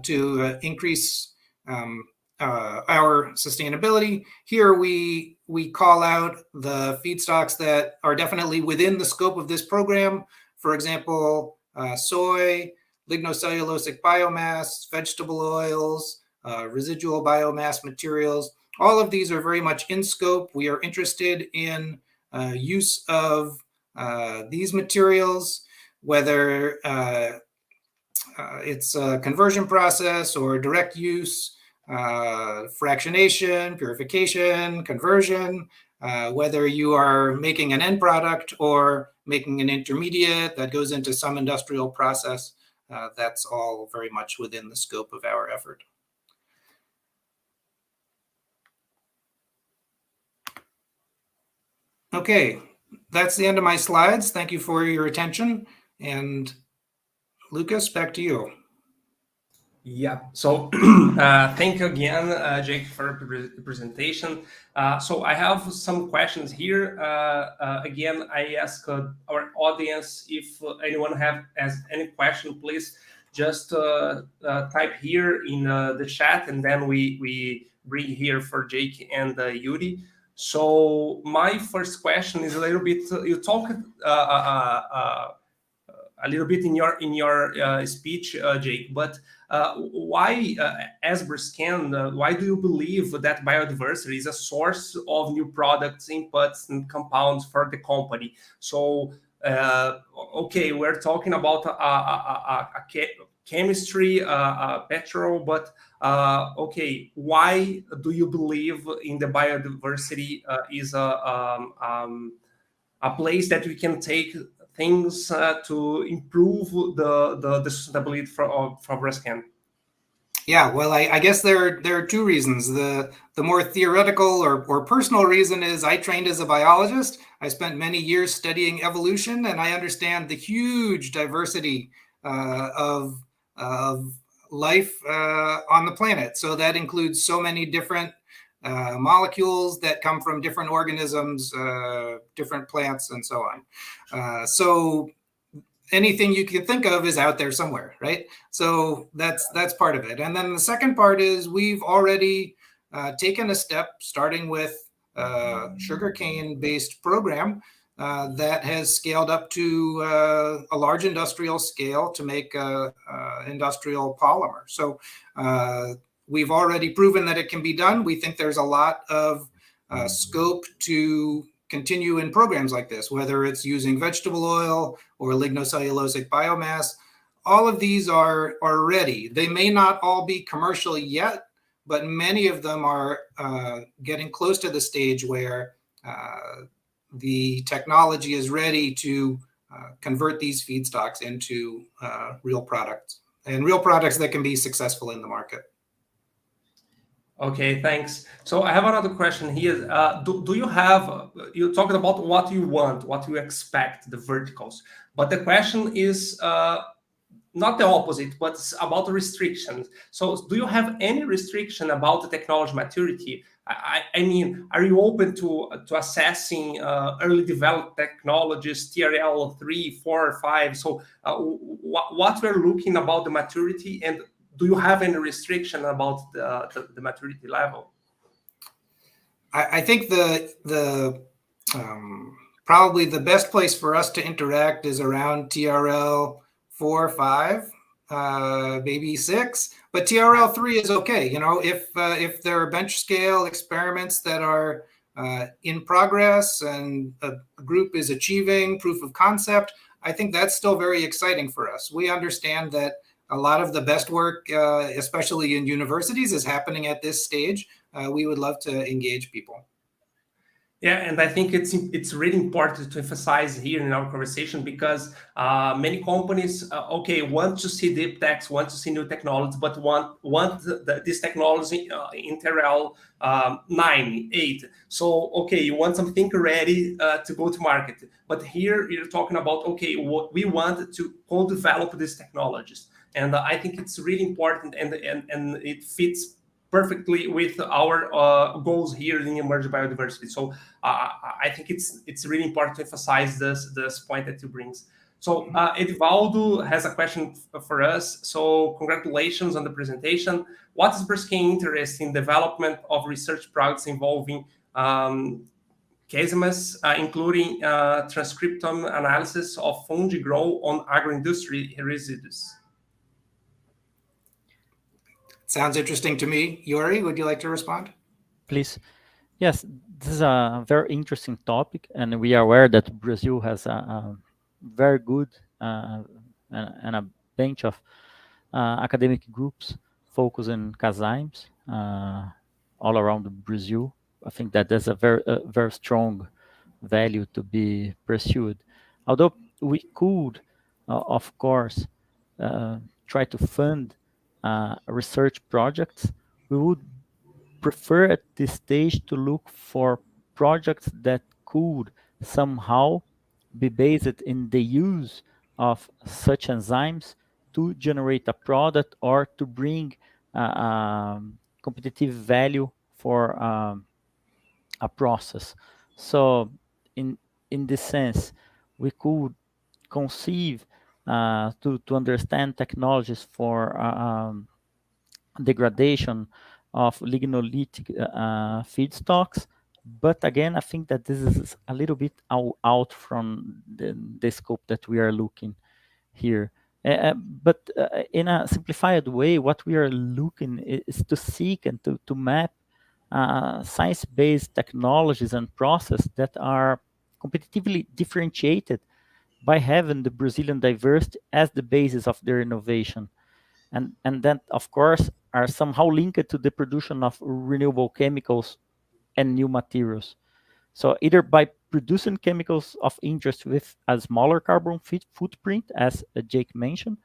to increase our sustainability. Here we call out the feedstocks that are definitely within the scope of this program. For example, soy, lignocellulosic biomass, vegetable oils, residual biomass materials. All of these are very much in scope. We are interested in use of these materials, whether it's a conversion process or direct use, fractionation, purification, conversion, whether you are making an end product or making an intermediate that goes into some industrial process, that's all very much within the scope of our effort. Okay, that's the end of my slides. Thank you for your attention. And Lucas, back to you. Yeah, so thank you again, Jake, for the presentation. So I have some questions here. Again, I ask our audience if anyone has any question, please just type here in the chat, and then we bring here for Jake and Yuri. So my first question is a little bit, you talked a little bit in your speech, Jake, but why, as Brascan, why do you believe that biodiversity is a source of new products, inputs, and compounds for the company? So, okay, we're talking about chemistry, petrol, but okay, why do you believe in the biodiversity is a place that we can take things to improve the sustainability from Brascan? Yeah, well, I guess there are two reasons. The more theoretical or personal reason is I trained as a biologist. I spent many years studying evolution, and I understand the huge diversity of life on the planet. So that includes so many different molecules that come from different organisms, different plants, and so on. So anything you can think of is out there somewhere, right? So that's part of it. And then the second part is we've already taken a step, starting with sugarcane-based program that has scaled up to a large industrial scale to make industrial polymer. So we've already proven that it can be done. We think there's a lot of scope to continue in programs like this, whether it's using vegetable oil or lignocellulosic biomass. All of these are ready. They may not all be commercial yet, but many of them are getting close to the stage where the technology is ready to convert these feedstocks into real products, and real products that can be successful in the market. Okay, thanks. So I have another question here. Do you have, you talked about what you want, what you expect, the verticals, but the question is not the opposite, but it's about restrictions. So do you have any restriction about the technology maturity? I mean, are you open to assessing early developed technologies, TRL 3, 4, 5? So what we're looking about the maturity, and do you have any restriction about the maturity level? I think probably the best place for us to interact is around TRL 4, 5, maybe 6. But TRL 3 is okay. You know, if there are bench scale experiments that are in progress and a group is achieving proof of concept, I think that's still very exciting for us. We understand that a lot of the best work, especially in universities, is happening at this stage. We would love to engage people. Yeah, and I think it's really important to emphasize here in our conversation, because many companies, want to see deep techs, want to see new technology, but want this technology in TRL 9, 8. So, you want something ready to go to market. But here you're talking about, what we want to co-develop these technologies. And I think it's really important, and it fits perfectly with our goals here in Emerge Biodiversity. So I think it's really important to emphasize this point that you brings. So Edivaldo has a question for us. So congratulations on the presentation. What is Braskem interest in development of research projects involving casemas, including transcriptome analysis of fungi grow on agroindustry residues? Sounds interesting to me. Yuri, would you like to respond? Please. Yes, this is a very interesting topic, and we are aware that Brazil has a very good and a bunch of academic groups focused on enzymes all around Brazil. I think that there's a very strong value to be pursued. Although we could, of course, try to fund research projects, we would prefer at this stage to look for projects that could somehow be based in the use of such enzymes to generate a product or to bring competitive value for a process. So in this sense, we could conceive to understand technologies for degradation of lignolytic feedstocks. But again, I think that this is a little bit out from the scope that we are looking here. But in a simplified way, what we are looking is to seek and to map science-based technologies and processes that are competitively differentiated by having the Brazilian diversity as the basis of their innovation. And then, of course, are somehow linked to the production of renewable chemicals and new materials. So either by producing chemicals of interest with a smaller carbon footprint, as Jake mentioned,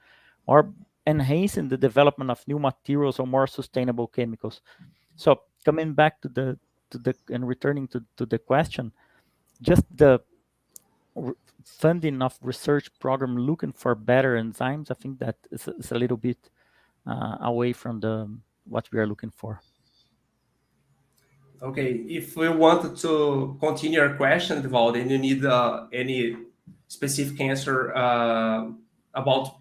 or enhancing the development of new materials or more sustainable chemicals. So coming back to the and returning to the question, just the funding of research program looking for better enzymes, I think that is a little bit away from what we are looking for. Okay, if we wanted to continue your question, Edivaldo, and you need any specific answer about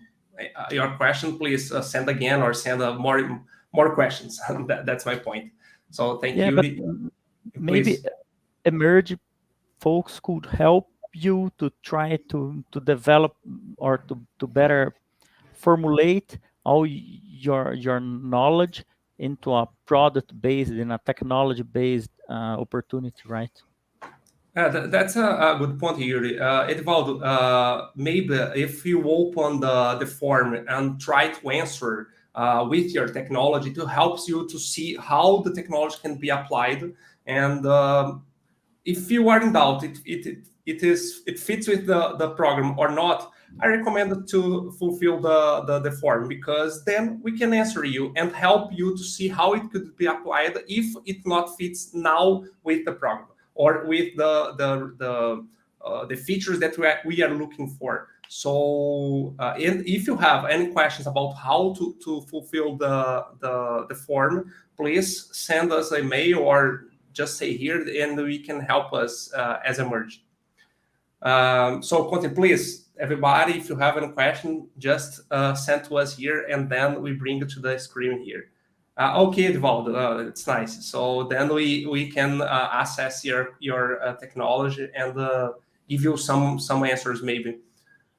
your question, please send again or send more questions. That's my point. So thank you. But maybe Emerge folks could help you to try to develop or to better formulate all your knowledge into a product-based, in a technology-based opportunity, right? That's a good point, Yuri. Edivaldo, maybe if you open the form and try to answer with your technology, to help you to see how the technology can be applied, and if you are in doubt, it fits with the program or not, I recommend to fulfill the form, because then we can answer you and help you to see how it could be applied if it not fits now with the program or with the features that we are looking for. So and if you have any questions about how to fulfill the form, please send us a mail or just say here, and we can help us as Emerge. So Content, please, everybody, if you have any question, just send to us here, and then we bring it to the screen here. Okay, Edvaldo, it's nice. So then we can assess your technology and give you some answers maybe.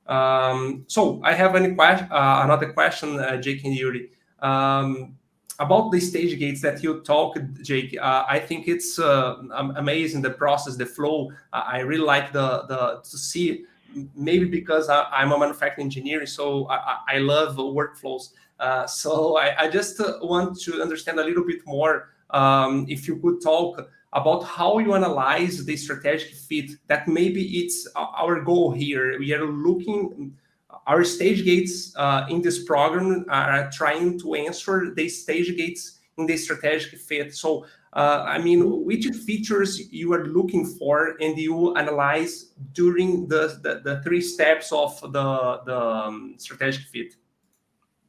So I have another question, Jake and Yuri, about the stage gates that you talked, Jake. I think it's amazing, the process, the flow. I really like to see, maybe because I'm a manufacturing engineer, so I love workflows. So I just want to understand a little bit more, if you could talk about how you analyze the strategic fit. That maybe it's our goal here. We are looking, our stage gates in this program are trying to answer the stage gates in the strategic fit. So, I mean, which features you are looking for and you analyze during the 3 steps of the strategic fit?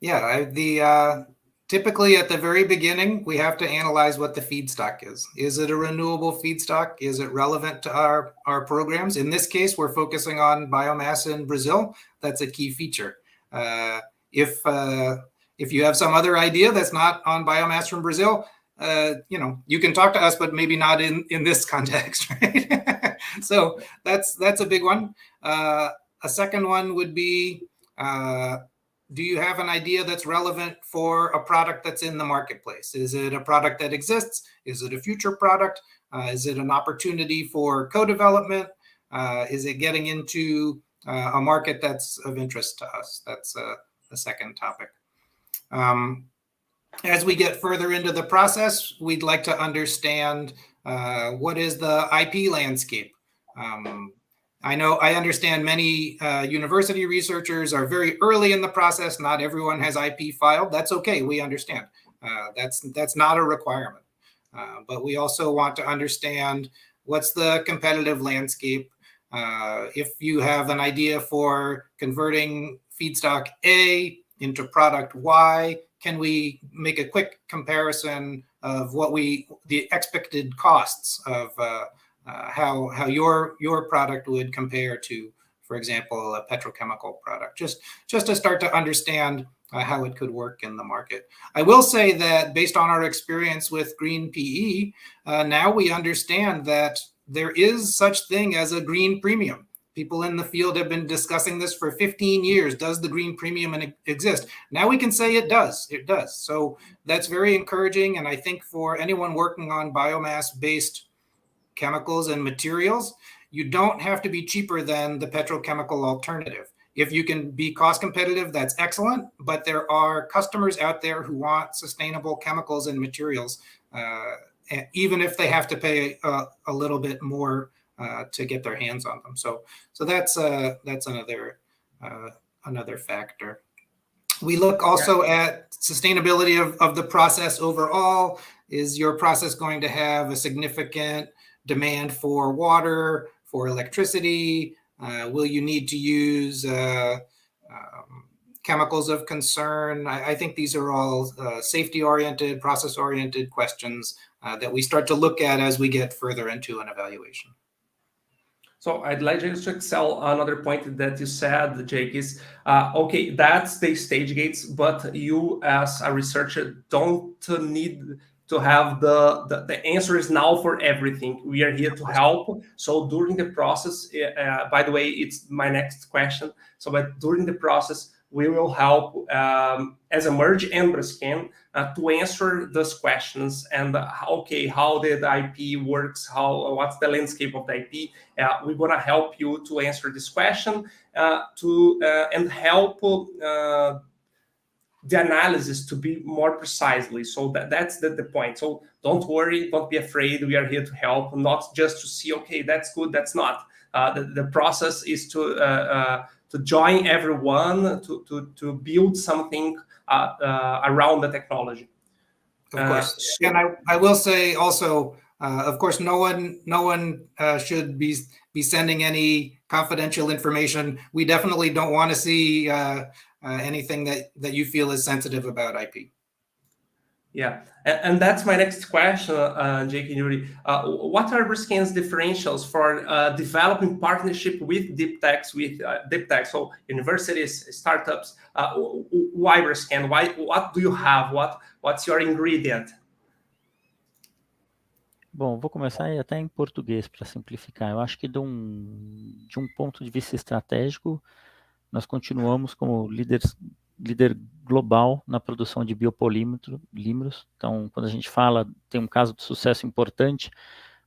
Yeah, typically at the very beginning, we have to analyze what the feedstock is. Is it a renewable feedstock? Is it relevant to our programs? In this case, we're focusing on biomass in Brazil. That's a key feature. If you have some other idea that's not on biomass from Brazil, you can talk to us, but maybe not in this context, right? So that's a big one. A second one would be, do you have an idea that's relevant for a product that's in the marketplace? Is it a product that exists? Is it a future product? Is it an opportunity for co-development? Is it getting into a market that's of interest to us? That's the second topic. As we get further into the process, we'd like to understand what is the IP landscape. I understand many university researchers are very early in the process. Not everyone has IP filed. That's okay. We understand. That's not a requirement. But we also want to understand what's the competitive landscape. If you have an idea for converting feedstock A into product Y, can we make a quick comparison of the expected costs of how your product would compare to, for example, a petrochemical product, just to start to understand how it could work in the market. I will say that based on our experience with green PE, now we understand that there is such thing as a green premium. People in the field have been discussing this for 15 years. Does the green premium exist? Now we can say it does. It does. So that's very encouraging. And I think for anyone working on biomass-based chemicals and materials, you don't have to be cheaper than the petrochemical alternative. If you can be cost competitive, that's excellent. But there are customers out there who want sustainable chemicals and materials, even if they have to pay a little bit more to get their hands on them. So that's another factor. We look also at sustainability of the process overall. Is your process going to have a significant demand for water, for electricity? Will you need to use chemicals of concern? I think these are all safety-oriented, process-oriented questions that we start to look at as we get further into an evaluation. So I'd like just to excel another point that you said, Jake, is, okay, that's the stage gates, but you as a researcher don't need to have the answers now for everything. We are here to help. So during the process, by the way, it's my next question. So but during the process, we will help as Emerge and Braskem to answer those questions and how the IP works, what's the landscape of the IP. We're gonna help you to answer this question and help the analysis to be more precisely. So that's the point. So don't worry, don't be afraid. We are here to help, not just to see, okay, that's good, that's not. The process is to join everyone to build something around the technology. Of course, and I will say also, of course, no one should be sending any confidential information. We definitely don't want to see anything that you feel is sensitive about IP. Yeah, and that's my next question, Jake and Yuri. What are Bruskind's differentials for developing partnership with deep techs, so universities, startups? Why Bruskind? Why? What do you have? What's your ingredient? Bom, vou começar até em português para simplificar. Eu acho que de um ponto de vista estratégico, nós continuamos como líder global na produção de biopolímeros. Então, quando a gente fala, tem um caso de sucesso importante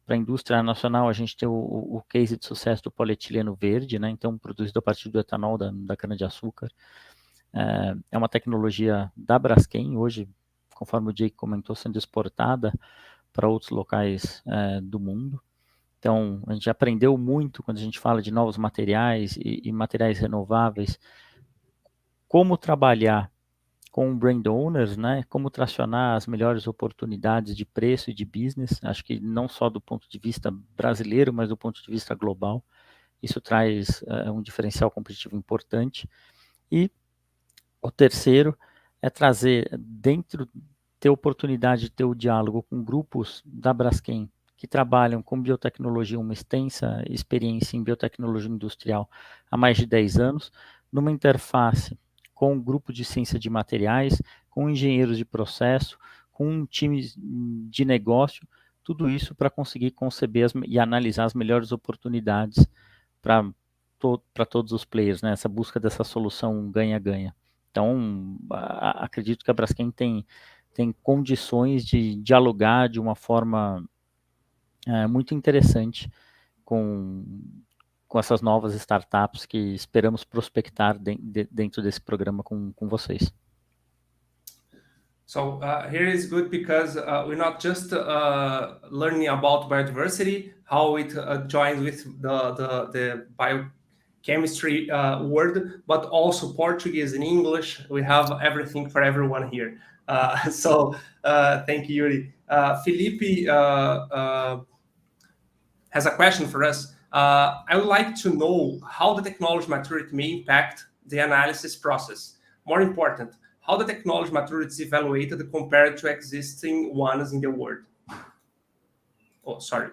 para a indústria nacional, a gente tem o case de sucesso do polietileno verde, né? Então, produzido a partir do etanol da cana-de-açúcar. É uma tecnologia da Braskem, hoje, conforme o Jake comentou, sendo exportada para outros locais do mundo. Então, a gente aprendeu muito quando a gente fala de novos materiais e materiais renováveis, como trabalhar com brand owners, né? Como tracionar as melhores oportunidades de preço e de business, acho que não só do ponto de vista brasileiro, mas do ponto de vista global. Isso traz um diferencial competitivo importante. E o terceiro é trazer ter oportunidade de ter o diálogo com grupos da Braskem que trabalham com biotecnologia, uma extensa experiência em biotecnologia industrial há mais de 10 anos, numa interface com um grupo de ciência de materiais, com engenheiros de processo, com um time de negócio, tudo isso para conseguir conceber e analisar as melhores oportunidades para todos os players, né? Essa busca dessa solução ganha-ganha. Então, acredito que a Braskem tem condições de dialogar de uma forma muito interessante com essas novas startups que esperamos prospectar dentro desse programa com vocês. So here is good because we're not just learning about biodiversity, how it joins with the biochemistry word, but also Portuguese and English. We have everything for everyone here. So thank you, Yuri. Felipe has a question for us. I would like to know how the technology maturity may impact the analysis process. More important, how the technology maturity is evaluated compared to existing ones in the world. Oh, sorry.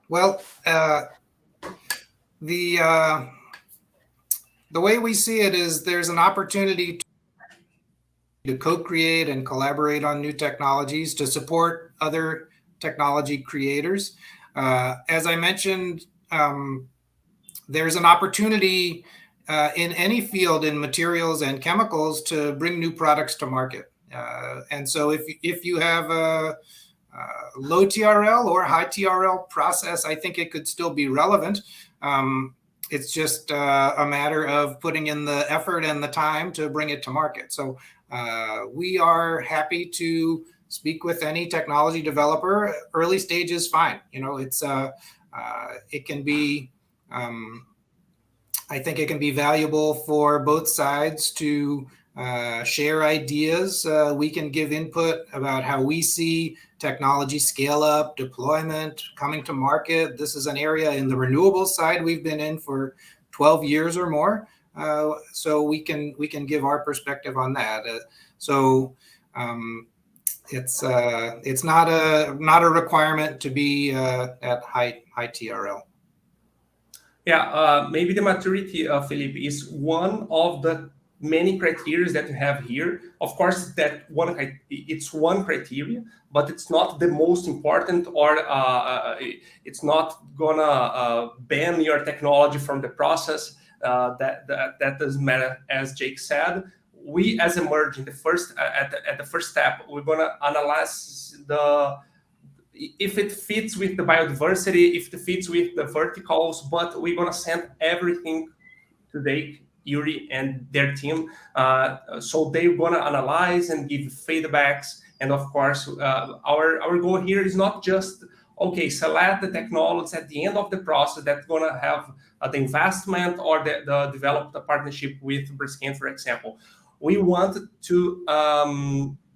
Well, the way we see it is there's an opportunity to co-create and collaborate on new technologies to support other technology creators. As I mentioned, there's an opportunity in any field in materials and chemicals to bring new products to market. And so if you have a low TRL or high TRL process, I think it could still be relevant. It's just a matter of putting in the effort and the time to bring it to market. So we are happy to speak with any technology developer. Early stage is fine. It's it can be. I think it can be valuable for both sides to share ideas. We can give input about how we see technology scale up, deployment, coming to market. This is an area in the renewables side we've been in for 12 years or more. So we can give our perspective on that. It's not a requirement to be at high TRL. Yeah, maybe the maturity, Felipe, is one of the many criteria that you have here. Of course, it's one criteria, but it's not the most important, or it's not gonna ban your technology from the process. That doesn't matter, as Jake said. We, as Emerge, at the first step, we're gonna analyze if it fits with the biodiversity, if it fits with the verticals, but we're gonna send everything today, Yuri and their team. So they're gonna analyze and give feedbacks. And of course, our goal here is not just, select the technologies at the end of the process that's gonna have the investment or the develop the partnership with Braskem, for example. We want to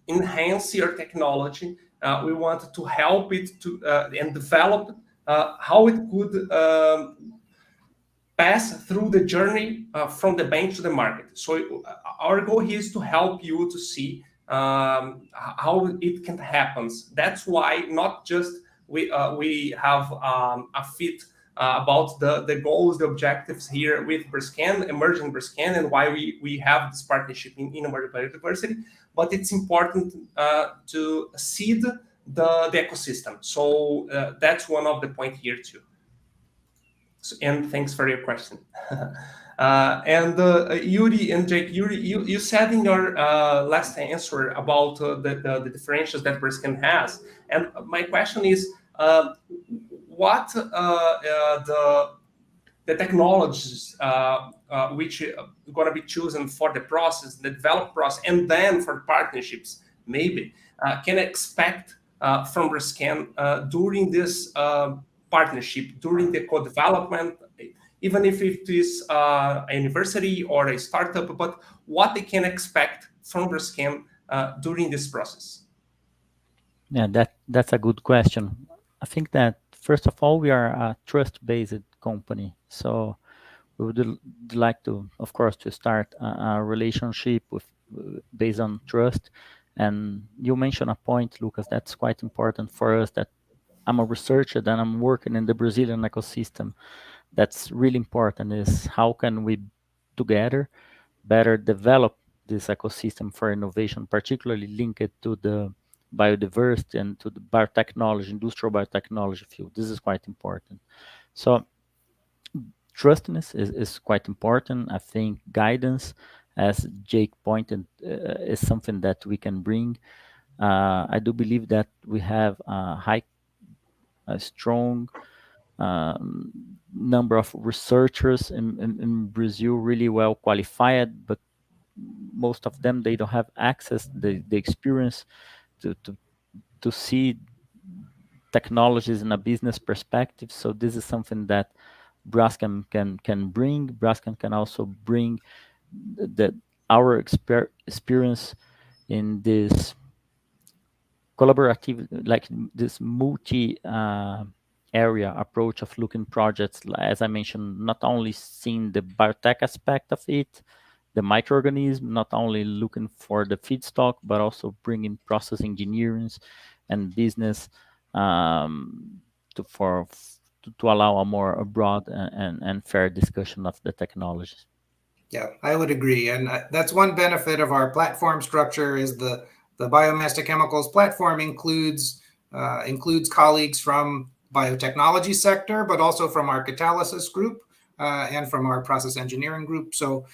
enhance your technology. We want to help it to and develop how it could pass through the journey from the bench to the market. So our goal here is to help you to see how it can happen. That's why not just we have a fit about the goals, the objectives here with Brascan, Emerging Brascan, and why we have this partnership in Emerge Biodiversity, but it's important to seed the ecosystem. So that's one of the points here too. And thanks for your question. Yuri and Jake, you said in your last answer about the differentials that Brascan has, and my question is, what the technologies which are going to be chosen for the process, the develop process, and then for partnerships, maybe can expect from Brascan during this partnership, during the co-development, even if it is a university or a startup, but what they can expect from Brascan during this process? Yeah, that's a good question. I think that, first of all, we are a trust-based company. So we would like to, of course, to start a relationship based on trust. And you mentioned a point, Lucas, that's quite important for us, that I'm a researcher, then I'm working in the Brazilian ecosystem. That's really important, is how can we together better develop this ecosystem for innovation, particularly linked to the biodiversity and to the biotechnology, industrial biotechnology field. This is quite important. So trustness is quite important. I think guidance, as Jake pointed, is something that we can bring. I do believe that we have a strong number of researchers in Brazil, really well qualified, but most of them, they don't have access, the experience to see technologies in a business perspective. So this is something that Brascan can bring. Brascan can also bring our experience in this collaborative, like this multi area approach of looking projects, as I mentioned, not only seeing the biotech aspect of it, the microorganism, not only looking for the feedstock, but also bringing process engineering and business to allow a more broad and fair discussion of the technologies. Yeah, I would agree. And that's one benefit of our platform structure, is the biomass to chemicals platform includes colleagues from biotechnology sector, but also from our catalysis group and from our process engineering group. So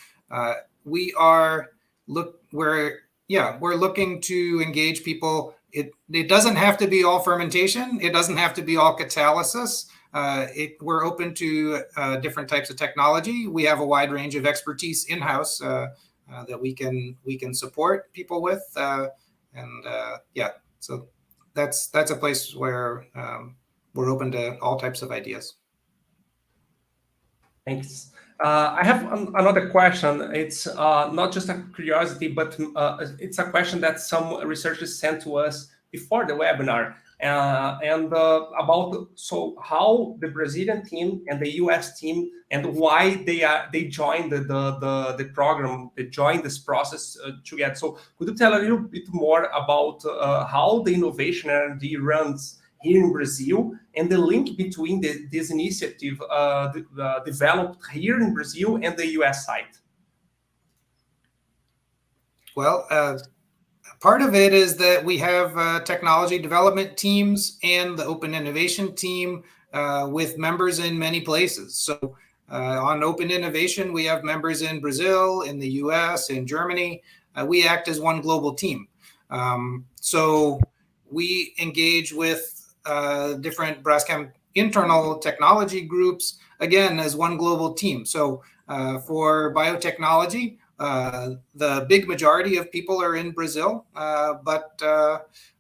we're looking to engage people. It doesn't have to be all fermentation. It doesn't have to be all catalysis. We're open to different types of technology. We have a wide range of expertise in-house that we can support people with. So that's a place where we're open to all types of ideas. Thanks. I have another question. It's not just a curiosity, but it's a question that some researchers sent to us before the webinar, and about how the Brazilian team and the US team, and why they joined the program, they joined this process together. So could you tell a little bit more about how the innovation R&D runs here in Brazil, and the link between this initiative developed here in Brazil and the US side? Well, part of it is that we have technology development teams and the open innovation team with members in many places. So on open innovation, we have members in Brazil, in the US, in Germany. We act as one global team. So we engage with different Brascan internal technology groups, again, as one global team. So for biotechnology, the big majority of people are in Brazil, but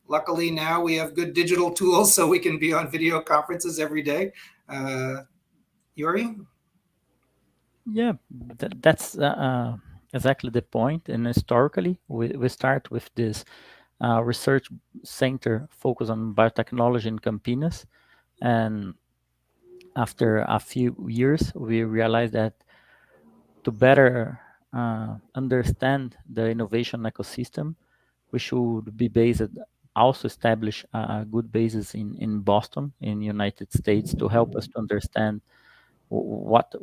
luckily now we have good digital tools, so we can be on video conferences every day. Yuri? Yeah, that's exactly the point. And historically, we start with this research center focused on biotechnology in Campinas. And after a few years, we realized that to better understand the innovation ecosystem, we should be also establish a good basis in Boston, in United States, to help us to understand what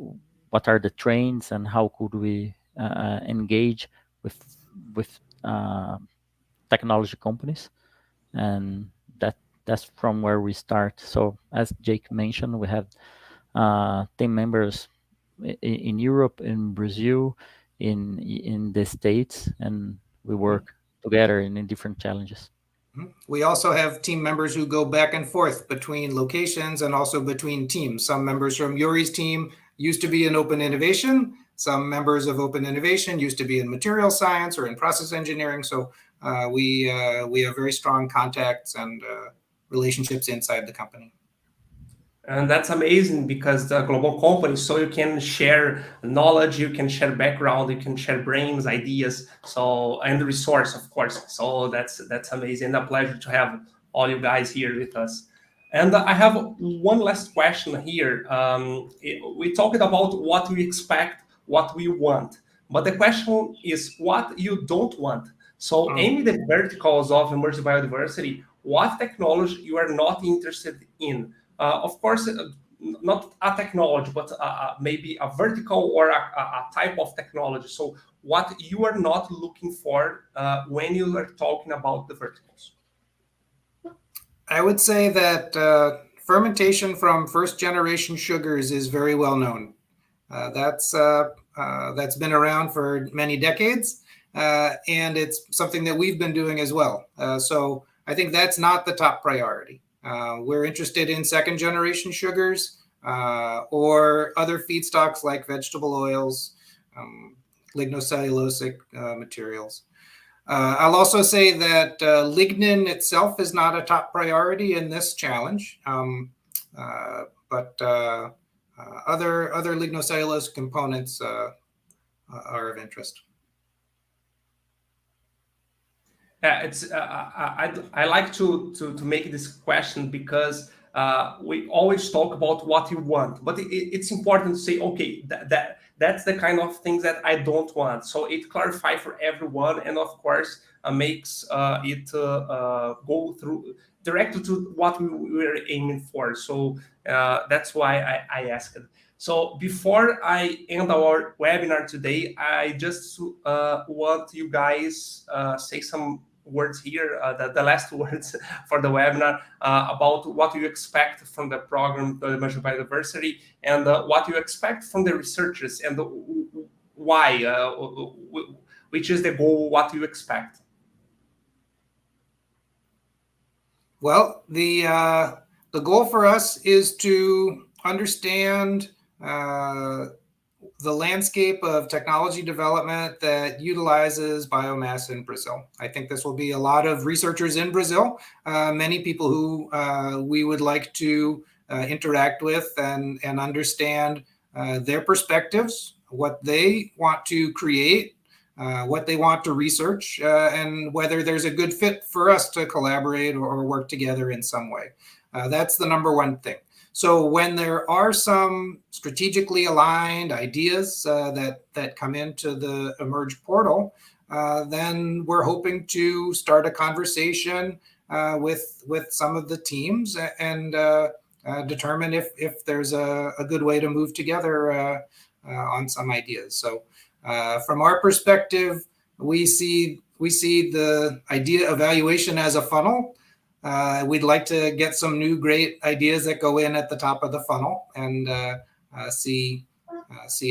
are the trends and how could we engage with technology companies, and that's from where we start. So as Jake mentioned, we have team members in Europe, in Brazil, in the States, and we work together in different challenges. We also have team members who go back and forth between locations and also between teams. Some members from Yuri's team used to be in open innovation. Some members of open innovation used to be in material science or in process engineering. So we have very strong contacts and relationships inside the company. And that's amazing because the global company, so you can share knowledge, you can share background, you can share brains, ideas, so and resource, of course. So that's amazing, and a pleasure to have all you guys here with us. And I have one last question here. We talked about what we expect, what we want, but the question is what you don't want. So aiming the verticals of emerging biodiversity, what technology you are not interested in? Of course, not a technology, but maybe a vertical or a type of technology. So what you are not looking for when you are talking about the verticals? I would say that fermentation from first generation sugars is very well known. That's been around for many decades, and it's something that we've been doing as well. So I think that's not the top priority. We're interested in second generation sugars or other feedstocks like vegetable oils, lignocellulosic materials. I'll also say that lignin itself is not a top priority in this challenge, but other lignocellulose components are of interest. It's I like to make this question because we always talk about what you want, but it's important to say, okay, that's the kind of things that I don't want. So it clarifies for everyone, and of course makes it go through directly to what we were aiming for. So that's why I asked. So before I end our webinar today, I just want you guys say some words here, the last words for the webinar about what you expect from the program, the Emerge Biodiversity, and what you expect from the researchers, and why, which is the goal, what you expect. Well, the goal for us is to understand the landscape of technology development that utilizes biomass in Brazil. I think this will be a lot of researchers in Brazil, many people who we would like to interact with and understand their perspectives, what they want to create, what they want to research, and whether there's a good fit for us to collaborate or work together in some way. That's the number one thing. So when there are some strategically aligned ideas that come into the Emerge portal, then we're hoping to start a conversation with some of the teams and determine if there's a good way to move together on some ideas. So from our perspective, we see the idea evaluation as a funnel. We'd like to get some new great ideas that go in at the top of the funnel and see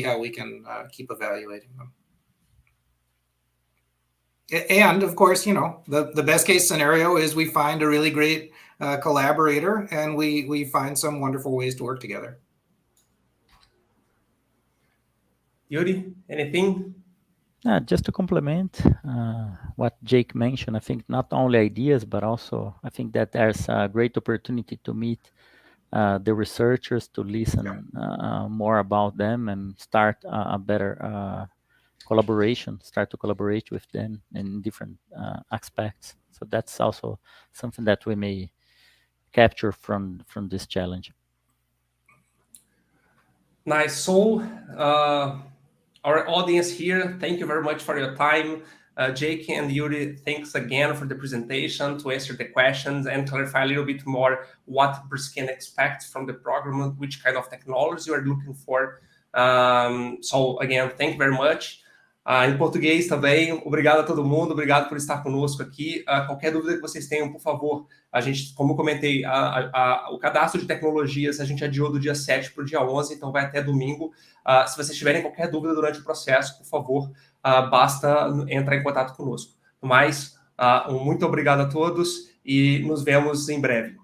how we can keep evaluating them. And of course, the best case scenario is we find a really great collaborator and we find some wonderful ways to work together. Yuri, anything? Just to complement what Jake mentioned, I think not only ideas, but also I think that there's a great opportunity to meet the researchers, to listen more about them and start a better collaboration, start to collaborate with them in different aspects. So that's also something that we may capture from this challenge. Nice. So, our audience here, thank you very much for your time. Jake and Yuri, thanks again for the presentation, to answer the questions and clarify a little bit more what Bruce can expect from the program, which kind of technology you are looking for. So, again, thank you very much. Em português também, obrigado a todo mundo, obrigado por estar conosco aqui. Qualquer dúvida que vocês tenham, por favor, a gente, como eu comentei, o cadastro de tecnologias a gente adiou do dia 7 para o dia 11, então vai até domingo. Se vocês tiverem qualquer dúvida durante o processo, por favor, basta entrar em contato conosco. No mais, muito obrigado a todos e nos vemos em breve.